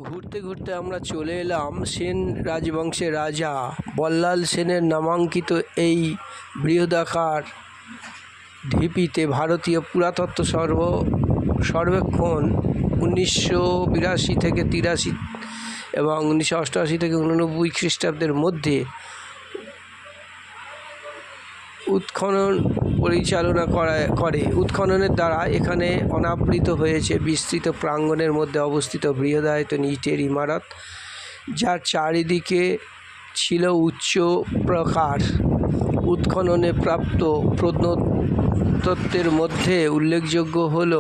ঘুরতে ঘুরতে আমরা চলে এলাম সেন রাজবংশের রাজা বল্লাল সেনের নামাঙ্কিত এই বৃহদাকার ঢিপিতে। ভারতীয় পুরাতত্ত্ব সর্বেক্ষণ 1982 থেকে 83 এবং 1988 থেকে 89 খ্রিস্টাব্দের মধ্যে উৎখনন পরিচালনা করে। উৎখননের দ্বারা এখানে অনাবৃত হয়েছে বিস্তৃত প্রাঙ্গণের মধ্যে অবস্থিত বৃহদায়তন ইটের ইমারত, যার চারিদিকে ছিল উচ্চ প্রকার। উৎখননে প্রাপ্ত প্রত্নতত্ত্বের মধ্যে উল্লেখযোগ্য হল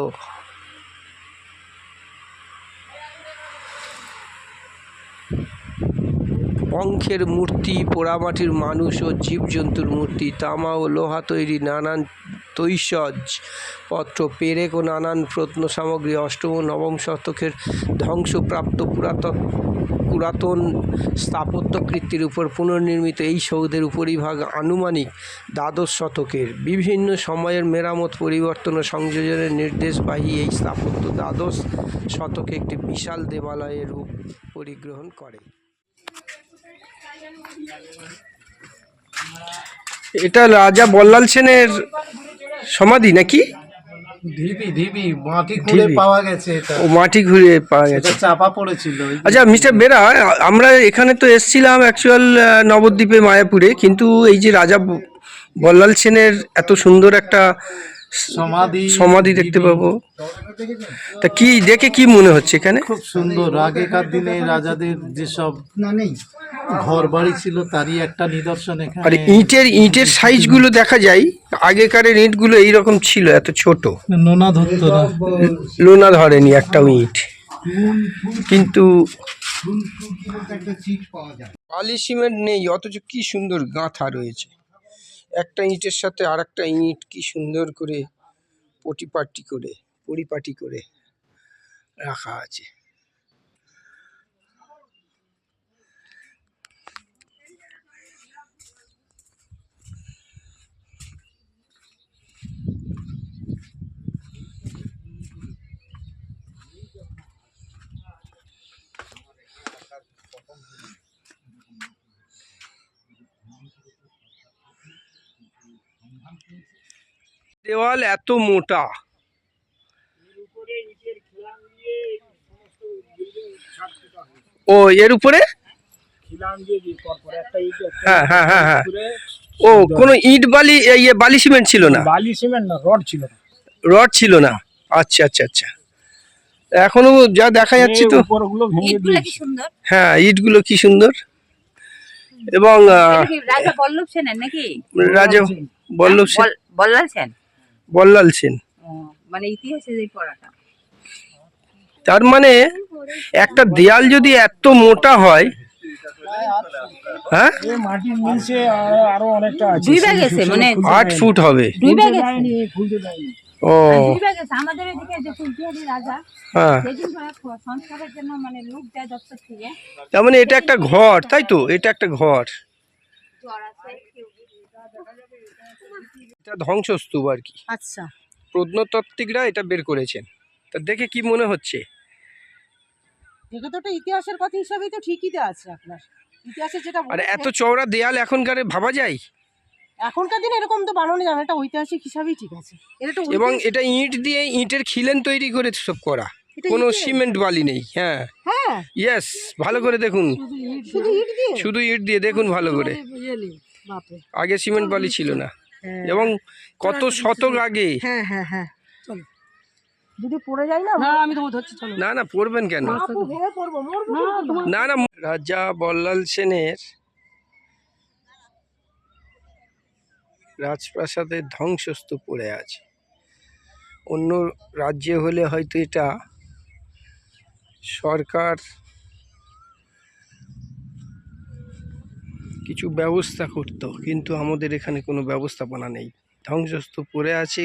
অঙ্কের মূর্তি, পোড়ামাটির মানুষ ও জীবজন্তুর মূর্তি, তামা ও লোহা তৈরি নানান তৈজসপত্র, পেরেক ও নানান প্রত্ন সামগ্রী। অষ্টম ও নবম শতকের ধ্বংসপ্রাপ্ত পুরাতন স্থাপত্যকৃতির উপর পুনর্নির্মিত এই সৌধের উপরিভাগ আনুমানিক দ্বাদশ শতকের। বিভিন্ন সময়ের মেরামত, পরিবর্তন ও সংযোজনের নির্দেশবাহী এই স্থাপত্য দ্বাদশ শতকে একটি বিশাল দেবালয়ের রূপ পরিগ্রহণ করে। এটা রাজা বল্লাল সেনের সমাধি নাকি? মাটি খুঁড়ে পাওয়া গেছে। এটা ও মাটি ঘুরে পাওয়া গেছে, চাপা পড়েছিল। আচ্ছা মিস্টার বেরা, আমরা এখানে তো এসছিলাম অ্যাকচুয়াল নবদ্বীপে মায়াপুরে, কিন্তু এই যে রাজা বল্লাল সেনের এত সুন্দর একটা সমাধি দেখতে পাবো, তা কি দেখে কি মনে হচ্ছে এখানে? খুব সুন্দর। আগেকার দিনে রাজাদের যেসব ঘর বাড়ি ছিল তারই একটা নিদর্শন এখানে। আর ইটের সাইজগুলো দেখা যায়, আগেকারের ইটগুলো এইরকম ছিল, এত ছোট, লোনা ধরেনি একটাও ইট। কিন্তু বালি সিমেন্ট নেই, অথচ কি সুন্দর গাঁথা রয়েছে। একটা ইটের সাথে আর একটা ইট কি সুন্দর করে পরিপাটি করে রাখা আছে। দেওয়াল এত মোটা, ও এর উপরে হ্যাঁ হ্যাঁ হ্যাঁ হ্যাঁ, ও কোনো ইট বালি বালি সিমেন্ট ছিল না? বালি সিমেন্ট না, রড ছিল না। আচ্ছা আচ্ছা আচ্ছা, এখনো যা দেখা যাচ্ছে তো হ্যাঁ, ইটগুলো কি সুন্দর। এবং রাজা বল্লভ সেনের নাকি? রাজা বল্লাল সেন মানে ইতিহাসে যে পড়াটা, তার মানে একটা দেয়াল যদি এত মোটা হয়, হ্যাঁ মাটির নিচে আরো অনেকটা আছে, 8 ফুট হবে। ও আমাদের এদিকে যে কুলপিহারি রাজা, হ্যাঁ, সংস্কারের জন্য মানে লোক যায় দপ্তর থেকে। তার মানে এটা একটা ঘর, তাই তো? এটা একটা ঘর, এটা ধ্বংসস্তূপ আর কি। আচ্ছা, প্রত্নতাত্ত্বিকরা এটা বের করেছেন। তা দেখে কি মনে হচ্ছে? দেখে তো একটা ইতিহাসের কথা হিসাবেই তো ঠিকই তো আছে আপনার ইতিহাসে যেটা। আর এত চওড়া দেয়াল এখনকার ভাবা যায়? এখনকার দিনে এরকম তো বানানো যাবে, এটা ঐতিহাসিক হিসাবেই ঠিক আছে। এবং এটা ইটের খিলেন তৈরি করে সব করা, কোনো সিমেন্ট বালি নেই। হ্যাঁ হ্যাঁ, ইয়েস, ভালো করে দেখুন, শুধু ইট দিয়ে দেখুন ভালো করে। আগে সিমেন্ট বালি ছিল না, এবং কত শতক আগে। হ্যাঁ হ্যাঁ হ্যাঁ, চলো যদি পড়ে যাই না। আমি তো ধরছি, চলো। না না, পড়বেন কেন? না না, রাজা বল্লাল সেনের রাজপ্রাসাদের ধ্বংসস্তূপ পড়ে আছে। অন্য রাজ্যে হলে হয়তো এটা সরকার কিছু ব্যবস্থা করত, কিন্তু আমাদের এখানে কোনো ব্যবস্থাপনা নেই। ধ্বংসস্তূপ পড়ে আছে।